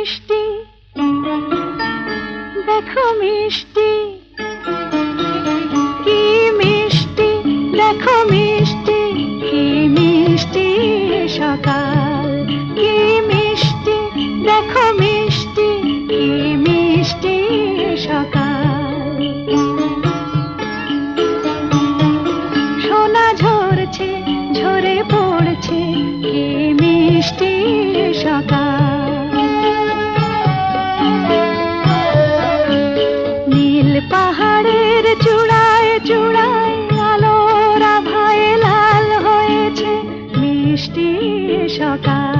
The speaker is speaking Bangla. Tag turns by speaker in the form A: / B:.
A: মিষ্টি, দেখো মিষ্টি, কি মিষ্টি, দেখো মিষ্টি, কি মিষ্টি সকাল, কি মিষ্টি, দেখো মিষ্টি, কি মিষ্টি সকাল। সোনা ঝরছে, ঝরে পড়ছে, কি মিষ্টি সকাল। নীল পাহাড়ের চূড়ায় চূড়ায় আলোর আভায় লাল হয়েছে মিষ্টি সকাল।